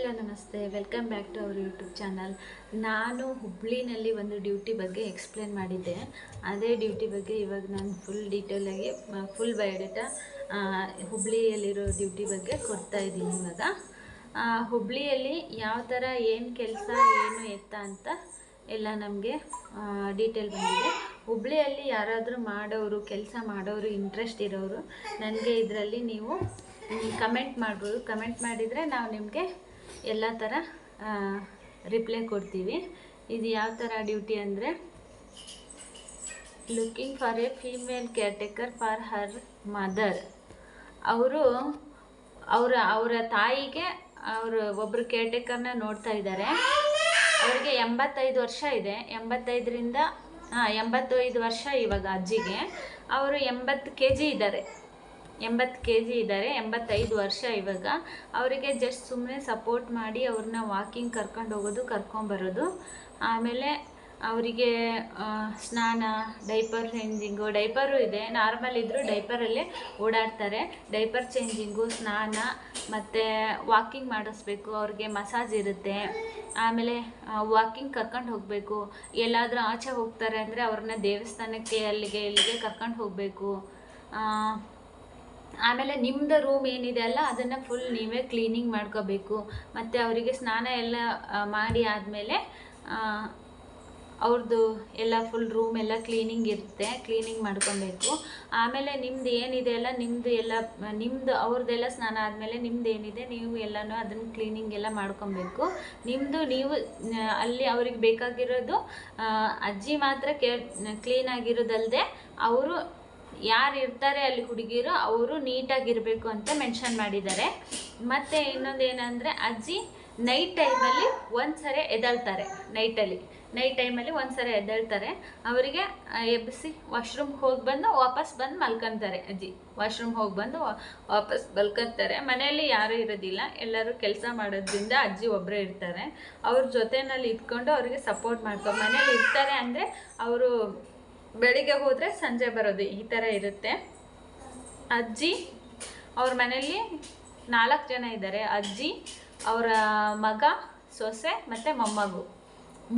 Hello ನಮಸ್ತೆ, welcome back to our YouTube channel. ನಾನು ಹುಬ್ಳಿನಲ್ಲಿ ಒಂದು ಡ್ಯೂಟಿ ಬಗ್ಗೆ ಎಕ್ಸ್ಪ್ಲೇನ್ ಮಾಡಿದ್ದೆ. ಅದೇ ಡ್ಯೂಟಿ ಬಗ್ಗೆ ಇವಾಗ ನಾನು ಫುಲ್ ಡೀಟೇಲಾಗಿ ಫುಲ್ ಬಯೋಡೇಟಾ ಹುಬ್ಳಿಯಲ್ಲಿರೋ ಡ್ಯೂಟಿ ಬಗ್ಗೆ ಕೊಡ್ತಾ ಇದ್ದೀನಿ. ಇವಾಗ ಹುಬ್ಳಿಯಲ್ಲಿ ಯಾವ ಥರ ಏನು ಕೆಲಸ ಏನು ಎತ್ತ ಅಂತ ಎಲ್ಲ ನಮಗೆ ಡೀಟೇಲ್ ಬಂದಿದೆ. ಹುಬ್ಳಿಯಲ್ಲಿ ಯಾರಾದರೂ ಮಾಡೋರು, ಕೆಲಸ ಮಾಡೋರು, ಇಂಟ್ರೆಸ್ಟ್ ಇರೋರು ನನಗೆ ಇದರಲ್ಲಿ ನೀವು ಕಮೆಂಟ್ ಮಾಡ್ಬೋದು. ಕಮೆಂಟ್ ಮಾಡಿದರೆ ನಾವು ನಿಮಗೆ ಎಲ್ಲ ಥರ ರಿಪ್ಲೈ ಕೊಡ್ತೀವಿ. ಇದು ಯಾವ ಥರ ಡ್ಯೂಟಿ ಅಂದರೆ, looking for a female caretaker for her mother. ಅವರ ತಾಯಿಗೆ ಒಬ್ಬರು ಕೇರ್ಟೇಕರ್ನ ನೋಡ್ತಾ ಇದ್ದಾರೆ. ಅವರಿಗೆ 85 ವರ್ಷ ಇದೆ. 85 ವರ್ಷ ಇವಾಗ ಅಜ್ಜಿಗೆ. ಅವರು 80 kg ಇದ್ದಾರೆ. 85 ವರ್ಷ ಇವಾಗ. ಅವರಿಗೆ ಜಸ್ಟ್ ಸುಮ್ಮನೆ ಸಪೋರ್ಟ್ ಮಾಡಿ ಅವ್ರನ್ನ ವಾಕಿಂಗ್ ಕರ್ಕೊಂಡು ಹೋಗೋದು, ಕರ್ಕೊಂಬರೋದು. ಆಮೇಲೆ ಅವರಿಗೆ ಸ್ನಾನ, ಡೈಪರ್ ಚೇಂಜಿಂಗು, ಡೈಪರು ಇದೆ, ನಾರ್ಮಲ್ ಇದ್ದರೂ ಡೈಪರಲ್ಲೇ ಓಡಾಡ್ತಾರೆ. ಡೈಪರ್ ಚೇಂಜಿಂಗು, ಸ್ನಾನ ಮತ್ತು ವಾಕಿಂಗ್ ಮಾಡಿಸ್ಬೇಕು. ಅವ್ರಿಗೆ ಮಸಾಜ್ ಇರುತ್ತೆ. ಆಮೇಲೆ ವಾಕಿಂಗ್ ಕರ್ಕೊಂಡು ಹೋಗಬೇಕು. ಎಲ್ಲಾದರೂ ಆಚೆ ಹೋಗ್ತಾರೆ ಅಂದರೆ ಅವ್ರನ್ನ ದೇವಸ್ಥಾನಕ್ಕೆ ಇಲ್ಲಿಗೆ ಕರ್ಕೊಂಡು ಹೋಗಬೇಕು. ಆಮೇಲೆ ನಿಮ್ಮದು ರೂಮ್ ಏನಿದೆ ಅಲ್ಲ, ಅದನ್ನು ಫುಲ್ ನೀವೇ ಕ್ಲೀನಿಂಗ್ ಮಾಡ್ಕೋಬೇಕು. ಮತ್ತು ಅವರಿಗೆ ಸ್ನಾನ ಎಲ್ಲ ಮಾಡಿ ಆದಮೇಲೆ ಅವ್ರದ್ದು ಎಲ್ಲ ಫುಲ್ ರೂಮ್ ಎಲ್ಲ ಕ್ಲೀನಿಂಗ್ ಇರುತ್ತೆ, ಕ್ಲೀನಿಂಗ್ ಮಾಡ್ಕೊಬೇಕು. ಆಮೇಲೆ ನಿಮ್ಮದು ಏನಿದೆ ಅಲ್ಲ, ನಿಮ್ಮದು ಅವ್ರದ್ದೆಲ್ಲ ಸ್ನಾನ ಆದಮೇಲೆ ನಿಮ್ದು ಏನಿದೆ ನೀವು ಎಲ್ಲನೂ ಅದನ್ನು ಕ್ಲೀನಿಂಗ್ ಎಲ್ಲ ಮಾಡ್ಕೊಬೇಕು. ನೀವು ಅಲ್ಲಿ ಅವ್ರಿಗೆ ಬೇಕಾಗಿರೋದು ಅಜ್ಜಿ ಮಾತ್ರ ಕ್ಲೀನಾಗಿರೋದಲ್ಲದೆ ಅವರು ಯಾರು ಇರ್ತಾರೆ ಅಲ್ಲಿ ಹುಡುಗಿರು ಅವರು ನೀಟಾಗಿರಬೇಕು ಅಂತ ಮೆನ್ಷನ್ ಮಾಡಿದ್ದಾರೆ. ಮತ್ತು ಇನ್ನೊಂದು ಏನಂದರೆ, ಅಜ್ಜಿ ನೈಟ್ ಟೈಮಲ್ಲಿ ಒಂದ್ಸರಿ ಎದ್ದೇಳ್ತಾರೆ. ನೈಟ್ ಟೈಮಲ್ಲಿ ಒಂದ್ಸರಿ ಎದ್ದೇಳ್ತಾರೆ. ಅವರಿಗೆ ಎಬ್ಬಿಸಿ ವಾಶ್ರೂಮ್ಗೆ ಹೋಗಿ ಬಂದು ವಾಪಸ್ ಬಂದು ಮಲ್ಕೊತಾರೆ. ಅಜ್ಜಿ ವಾಶ್ರೂಮ್ ಹೋಗಿ ಬಂದು ವಾಪಸ್ ಮಲ್ಕೊತಾರೆ. ಮನೆಯಲ್ಲಿ ಯಾರೂ ಇರೋದಿಲ್ಲ, ಎಲ್ಲರೂ ಕೆಲಸ ಮಾಡೋದ್ರಿಂದ ಅಜ್ಜಿ ಒಬ್ಬರೇ ಇರ್ತಾರೆ. ಅವ್ರ ಜೊತೆಯಲ್ಲಿ ಇದ್ಕೊಂಡು ಅವರಿಗೆ ಸಪೋರ್ಟ್ ಮಾಡ್ಕೊ. ಮನೇಲಿ ಇರ್ತಾರೆ ಅಂದರೆ ಅವರು ಬೆಳಿಗ್ಗೆ ಹೋದರೆ ಸಂಜೆ ಬರೋದು, ಈ ಥರ ಇರುತ್ತೆ. ಅಜ್ಜಿ ಅವ್ರ ಮನೆಯಲ್ಲಿ 4 ಜನ ಇದ್ದಾರೆ. ಅಜ್ಜಿ, ಅವರ ಮಗ, ಸೊಸೆ ಮತ್ತು ಮೊಮ್ಮಗು,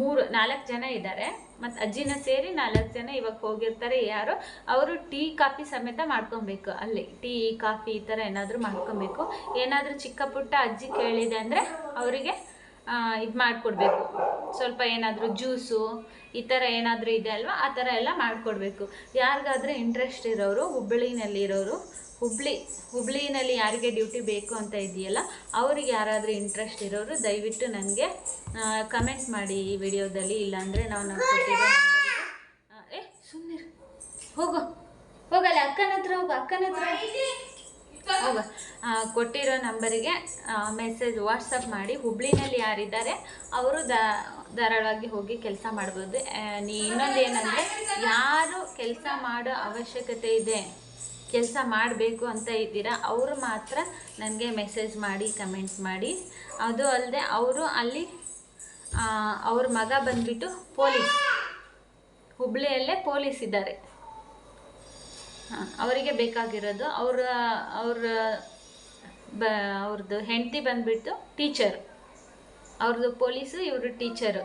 4 ಜನ ಇದ್ದಾರೆ. ಮತ್ತು ಅಜ್ಜಿನ ಸೇರಿ 4 ಜನ ಇವಾಗ ಹೋಗಿರ್ತಾರೆ. ಯಾರು ಅವರು ಟೀ ಕಾಫಿ ಸಮೇತ ಮಾಡ್ಕೊಬೇಕು. ಅಲ್ಲಿ ಟೀ ಕಾಫಿ ಈ ಥರ ಏನಾದರೂ ಮಾಡ್ಕೊಬೇಕು. ಏನಾದರೂ ಚಿಕ್ಕ ಪುಟ್ಟ ಅಜ್ಜಿ ಕೇಳಿದೆ ಅಂದರೆ ಅವರಿಗೆ ಇದು ಮಾಡಿಕೊಡ್ಬೇಕು. ಸ್ವಲ್ಪ ಏನಾದರೂ ಜ್ಯೂಸು ಈ ಥರ ಏನಾದರೂ ಇದೆ ಅಲ್ವಾ, ಆ ಥರ ಎಲ್ಲ ಮಾಡಿಕೊಡ್ಬೇಕು. ಯಾರಿಗಾದರೂ ಇಂಟ್ರೆಸ್ಟ್ ಇರೋರು, ಹುಬ್ಳಿನಲ್ಲಿ ಯಾರಿಗೆ ಡ್ಯೂಟಿ ಬೇಕು ಅಂತ ಇದೆಯಲ್ಲ, ಅವ್ರಿಗೆ ಯಾರಾದರೂ ಇಂಟ್ರೆಸ್ಟ್ ಇರೋರು ದಯವಿಟ್ಟು ನನಗೆ ಕಮೆಂಟ್ ಮಾಡಿ ಈ ವಿಡಿಯೋದಲ್ಲಿ. ಇಲ್ಲಾಂದರೆ ನಾವು ಕೊಟ್ಟಿರೋ ನಂಬರಿಗೆ ಸುಮ್ಮನೆ ಹೋಗಲ್ಲ, ಅಕ್ಕನ ಹತ್ರ ಕೊಟ್ಟಿರೋ ನಂಬರಿಗೆ ಮೆಸೇಜ್ ವಾಟ್ಸಪ್ ಮಾಡಿ. ಹುಬ್ಳಿನಲ್ಲಿ ಯಾರಿದ್ದಾರೆ ಅವರು ಧಾರಾಳವಾಗಿ ಹೋಗಿ ಕೆಲಸ ಮಾಡ್ಬೋದು. ಇನ್ನೊಂದು ಏನಂದರೆ, ಯಾರು ಕೆಲಸ ಮಾಡೋ ಅವಶ್ಯಕತೆ ಇದೆ, ಕೆಲಸ ಮಾಡಬೇಕು ಅಂತ ಇದ್ದೀರಾ, ಅವರು ಮಾತ್ರ ನನಗೆ ಮೆಸೇಜ್ ಮಾಡಿ, ಕಮೆಂಟ್ ಮಾಡಿ. ಅದು ಅಲ್ಲದೆ ಅವರು ಅಲ್ಲಿ ಅವ್ರ ಮಗ ಬಂದುಬಿಟ್ಟು ಪೊಲೀಸ್, ಹುಬ್ಳಿಯಲ್ಲೇ ಪೊಲೀಸ್ ಇದ್ದಾರೆ. ಅವರಿಗೆ ಬೇಕಾಗಿರೋದು ಅವ್ರದ್ದು ಹೆಂಡತಿ ಬಂದುಬಿಟ್ಟು ಟೀಚರ್. ಅವ್ರದ್ದು ಪೊಲೀಸು, ಇವರು ಟೀಚರು.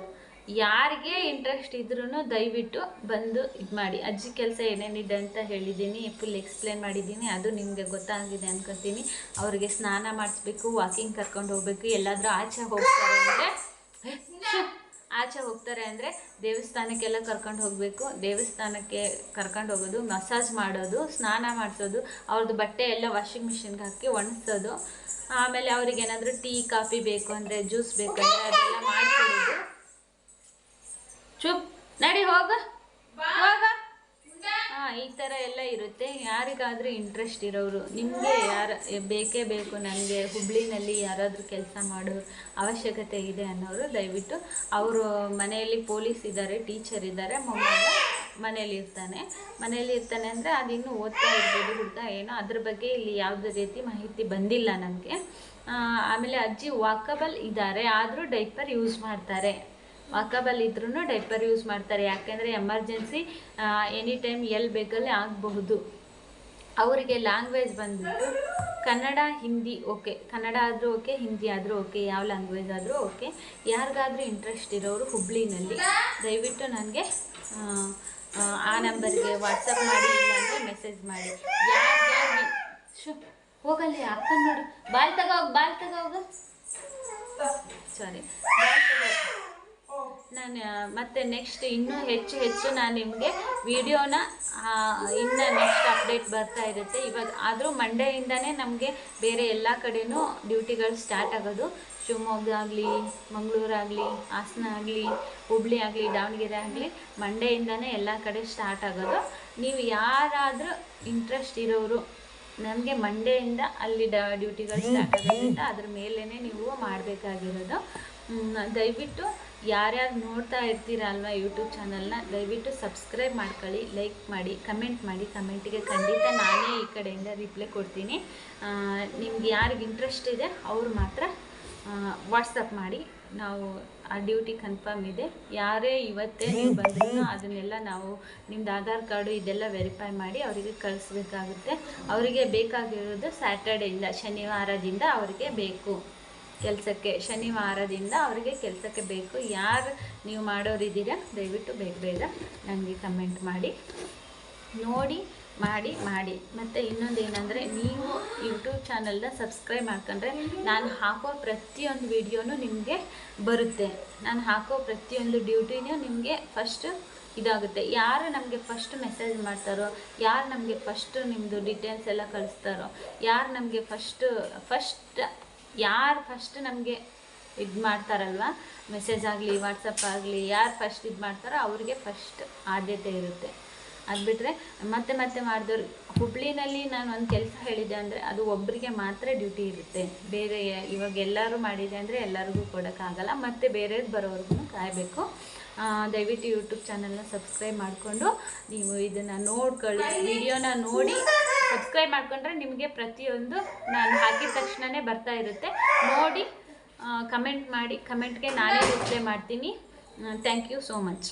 ಯಾರಿಗೆ ಇಂಟ್ರೆಸ್ಟ್ ಇದ್ರೂ ದಯವಿಟ್ಟು ಬಂದು ಇದು ಮಾಡಿ. ಅಜ್ಜಿ ಕೆಲಸ ಏನೇನಿದೆ ಅಂತ ಹೇಳಿದ್ದೀನಿ, ಫುಲ್ ಎಕ್ಸ್ಪ್ಲೇನ್ ಮಾಡಿದ್ದೀನಿ. ಅದು ನಿಮಗೆ ಗೊತ್ತಾಗಿದೆ ಅನ್ಕೊತೀನಿ. ಅವರಿಗೆ ಸ್ನಾನ ಮಾಡಿಸ್ಬೇಕು, ವಾಕಿಂಗ್ ಕರ್ಕೊಂಡು ಹೋಗಬೇಕು. ಎಲ್ಲಾದರೂ ಆಚೆ ಹೋಗ್ತಾರೆ ಅಂದರೆ ದೇವಸ್ಥಾನಕ್ಕೆಲ್ಲ ಕರ್ಕೊಂಡು ಹೋಗಬೇಕು. ದೇವಸ್ಥಾನಕ್ಕೆ ಕರ್ಕೊಂಡು ಹೋಗೋದು, ಮಸಾಜ್ ಮಾಡೋದು, ಸ್ನಾನ ಮಾಡಿಸೋದು, ಅವ್ರದ್ದು ಬಟ್ಟೆ ಎಲ್ಲ ವಾಷಿಂಗ್ ಮಿಷಿನ್ಗೆ ಹಾಕಿ ಒಣಗಿಸೋದು. ಆಮೇಲೆ ಅವ್ರಿಗೆ ಏನಾದರೂ ಟೀ ಕಾಫಿ ಬೇಕು ಅಂದರೆ, ಜ್ಯೂಸ್ ಬೇಕಂದರೆ ಅದೆಲ್ಲ ಮಾಡಿಕೊಡೋದು. ನಡಿ ಹೋಗ ಈ ಥರ ಎಲ್ಲ ಇರುತ್ತೆ. ಯಾರಿಗಾದರೂ ಇಂಟ್ರೆಸ್ಟ್ ಇರೋರು, ನಿಮಗೆ ಬೇಕೇ ಬೇಕು, ನನಗೆ ಹುಬ್ಳಿನಲ್ಲಿ ಯಾರಾದರೂ ಕೆಲಸ ಮಾಡೋ ಅವಶ್ಯಕತೆ ಇದೆ ಅನ್ನೋರು ದಯವಿಟ್ಟು. ಅವರು ಮನೆಯಲ್ಲಿ ಪೊಲೀಸ್ ಇದ್ದಾರೆ, ಟೀಚರ್ ಇದ್ದಾರೆ, ಮೊಮ್ಮಗ ಮನೇಲಿ ಇರ್ತಾನೆ ಅಂದರೆ ಅದಿನ್ನೂ ಓದ್ತಾ ಇರ್ಬೋದು ಹುಡುಗ, ಏನೋ ಅದ್ರ ಬಗ್ಗೆ ಇಲ್ಲಿ ಯಾವುದೇ ರೀತಿ ಮಾಹಿತಿ ಬಂದಿಲ್ಲ ನನಗೆ. ಆಮೇಲೆ ಅಜ್ಜಿ ವಾಕಬಲ್ ಇದ್ದಾರೆ, ಆದರೂ ಡೈಪರ್ ಯೂಸ್ ಮಾಡ್ತಾರೆ. ವಾಕಬಲ್ ಇದ್ರೂ ಡೈಪರ್ ಯೂಸ್ ಮಾಡ್ತಾರೆ. ಯಾಕೆಂದರೆ ಎಮರ್ಜೆನ್ಸಿ ಎನಿ ಟೈಮ್ ಎಲ್ಲಿ ಬೇಕಲ್ಲೇ ಆಗಬಹುದು. ಅವರಿಗೆ ಲ್ಯಾಂಗ್ವೇಜ್ ಬಂದುಬಿಟ್ಟು ಕನ್ನಡ ಹಿಂದಿ ಓಕೆ, ಕನ್ನಡ ಆದರೂ ಓಕೆ, ಹಿಂದಿ ಆದರೂ ಓಕೆ, ಯಾವ ಲ್ಯಾಂಗ್ವೇಜ್ ಆದರೂ ಓಕೆ. ಯಾರಿಗಾದರೂ ಇಂಟ್ರೆಸ್ಟ್ ಇರೋರು ಹುಬ್ಳಿನಲ್ಲಿ ದಯವಿಟ್ಟು ನನಗೆ ಆ ನಂಬರ್ಗೆ ವಾಟ್ಸಪ್ ಮಾಡಿ, ಇಲ್ಲಾಂದರೆ ಮೆಸೇಜ್ ಮಾಡಿ. ಯಾರು ಹೋಗಲ್ಲಿ ಅಕ್ಕನ ನೋಡು, ಬಾಲ್ ತಗೋಗ ಸಾರಿ, ಬಾಲ್ ತಗೋ. ನಾನು ಮತ್ತೆ ನೆಕ್ಸ್ಟ್ ಇನ್ನೂ ಹೆಚ್ಚು ನಾನು ನಿಮಗೆ ವಿಡಿಯೋನ ಇನ್ನು ನೆಕ್ಸ್ಟ್ ಅಪ್ಡೇಟ್ ಬರ್ತಾ ಇರುತ್ತೆ. ಇವಾಗ ಆದರೂ ಮಂಡೆಯಿಂದನೇ ನಮಗೆ ಬೇರೆ ಎಲ್ಲ ಕಡೆನೂ ಡ್ಯೂಟಿಗಳು ಸ್ಟಾರ್ಟ್ ಆಗೋದು. ಶಿವಮೊಗ್ಗ ಆಗಲಿ, ಮಂಗಳೂರಾಗಲಿ, ಹಾಸನ ಆಗಲಿ, ಹುಬ್ಳಿ ಆಗಲಿ, ದಾವಣಗೆರೆ ಆಗಲಿ, ಮಂಡೆಯಿಂದನೇ ಎಲ್ಲ ಕಡೆ ಸ್ಟಾರ್ಟ್ ಆಗೋದು. ನೀವು ಯಾರಾದರೂ ಇಂಟ್ರೆಸ್ಟ್ ಇರೋರು ನಮಗೆ ಮಂಡೆಯಿಂದ ಅಲ್ಲಿ ಡ್ಯೂಟಿಗಳು ಸ್ಟಾರ್ಟ್ ಆಗೋದ್ರಿಂದ ಅದ್ರ ಮೇಲೇ ನೀವು ಮಾಡಬೇಕಾಗಿರೋದು. ದಯವಿಟ್ಟು ಯಾರ್ಯಾರು ನೋಡ್ತಾ ಇರ್ತೀರಲ್ವ ಯೂಟ್ಯೂಬ್ ಚಾನಲ್ನ, ದಯವಿಟ್ಟು ಸಬ್ಸ್ಕ್ರೈಬ್ ಮಾಡ್ಕೊಳ್ಳಿ, ಲೈಕ್ ಮಾಡಿ, ಕಮೆಂಟ್ ಮಾಡಿ. ಕಮೆಂಟಿಗೆ ಖಂಡಿತ ನಾನೇ ಈ ಕಡೆಯಿಂದ ರಿಪ್ಲೈ ಕೊಡ್ತೀನಿ. ನಿಮ್ಗೆ ಯಾರಿಗೆ ಇಂಟ್ರೆಸ್ಟ್ ಇದೆ ಅವ್ರು ಮಾತ್ರ ವಾಟ್ಸಪ್ ಮಾಡಿ. ನಾವು ಆ ಡ್ಯೂಟಿ ಕನ್ಫರ್ಮ್ ಇದೆ. ಯಾರೇ ಇವತ್ತೇ ನೀವು ಬಂದ್ರೂ ಅದನ್ನೆಲ್ಲ ನಾವು ನಿಮ್ದು ಆಧಾರ್ ಕಾರ್ಡು ಇದೆಲ್ಲ ವೆರಿಫೈ ಮಾಡಿ ಅವರಿಗೆ ಕಳಿಸ್ಬೇಕಾಗುತ್ತೆ. ಅವರಿಗೆ ಬೇಕಾಗಿರೋದು ಸ್ಯಾಟರ್ಡೆಯಿಂದ, ಶನಿವಾರದಿಂದ ಅವರಿಗೆ ಬೇಕು ಕೆಲಸಕ್ಕೆ, ಶನಿವಾರದಿಂದ ಅವರಿಗೆ ಕೆಲಸಕ್ಕೆ ಬೇಕು. ಯಾರು ನೀವು ಮಾಡೋರಿದ್ದೀರಾ ದಯವಿಟ್ಟು ಬೇಗ ನನಗೆ ಕಮೆಂಟ್ ಮಾಡಿ, ನೋಡಿ ಮಾಡಿ. ಮತ್ತು ಇನ್ನೊಂದು ಏನಂದರೆ, ನೀವು ಯೂಟ್ಯೂಬ್ ಚಾನಲ್ನ ಸಬ್ಸ್ಕ್ರೈಬ್ ಮಾಡ್ಕೊಂಡ್ರೆ ನಾನು ಹಾಕೋ ಪ್ರತಿಯೊಂದು ವಿಡಿಯೋನೂ ನಿಮಗೆ ಬರುತ್ತೆ. ನಾನು ಹಾಕೋ ಪ್ರತಿಯೊಂದು ಡ್ಯೂಟಿನೂ ನಿಮಗೆ ಫಸ್ಟ್ ಇದಾಗುತ್ತೆ. ಯಾರು ನಮಗೆ ಫಸ್ಟ್ ಮೆಸೇಜ್ ಮಾಡ್ತಾರೋ, ಯಾರು ನಮಗೆ ಫಸ್ಟ್ ನಿಮ್ಮದು ಡೀಟೇಲ್ಸ್ ಎಲ್ಲ ಕಳಿಸ್ತಾರೋ, ಯಾರು ನಮಗೆ ಯಾರು ಫಸ್ಟ್ ನಮಗೆ ಇದು ಮಾಡ್ತಾರಲ್ವ, ಮೆಸೇಜ್ ಆಗಲಿ ವಾಟ್ಸಪ್ ಆಗಲಿ, ಯಾರು ಫಸ್ಟ್ ಇದು ಮಾಡ್ತಾರೋ ಅವ್ರಿಗೆ ಫಸ್ಟ್ ಆದ್ಯತೆ ಇರುತ್ತೆ. ಅದು ಬಿಟ್ಟರೆ ಮತ್ತೆ ಮಾಡಿದವ್ರು ಹುಬ್ಳಿನಲ್ಲಿ ನಾನು ಒಂದು ಕೆಲಸ ಹೇಳಿದೆ ಅಂದರೆ ಅದು ಒಬ್ಬರಿಗೆ ಮಾತ್ರ ಡ್ಯೂಟಿ ಇರುತ್ತೆ. ಬೇರೆ ಇವಾಗ ಎಲ್ಲರೂ ಮಾಡಿದೆ ಅಂದರೆ ಎಲ್ಲರಿಗೂ ಕೊಡೋಕ್ಕಾಗಲ್ಲ, ಮತ್ತು ಬೇರೆಯವ್ರು ಬರೋವ್ರಿಗೂ ಕಾಯಬೇಕು. ದಯವಿಟ್ಟು ಯೂಟ್ಯೂಬ್ ಚಾನಲ್ನ ಸಬ್ಸ್ಕ್ರೈಬ್ ಮಾಡಿಕೊಂಡು ನೀವು ಇದನ್ನು ನೋಡ್ಕೊಳ್ಳಿ. ವಿಡಿಯೋನ ನೋಡಿ ಸಬ್ಸ್ಕ್ರೈಬ್ ಮಾಡಿಕೊಂಡ್ರೆ ನಿಮಗೆ ಪ್ರತಿಯೊಂದು ನಾನು ಹಾಕಿದ ತಕ್ಷಣವೇ ಬರ್ತಾ ಇರುತ್ತೆ. ನೋಡಿ ಕಮೆಂಟ್ ಮಾಡಿ, ಕಮೆಂಟ್ಗೆ ನಾನೇ ರಿಪ್ಲೈ ಮಾಡ್ತೀನಿ. Thank you so much.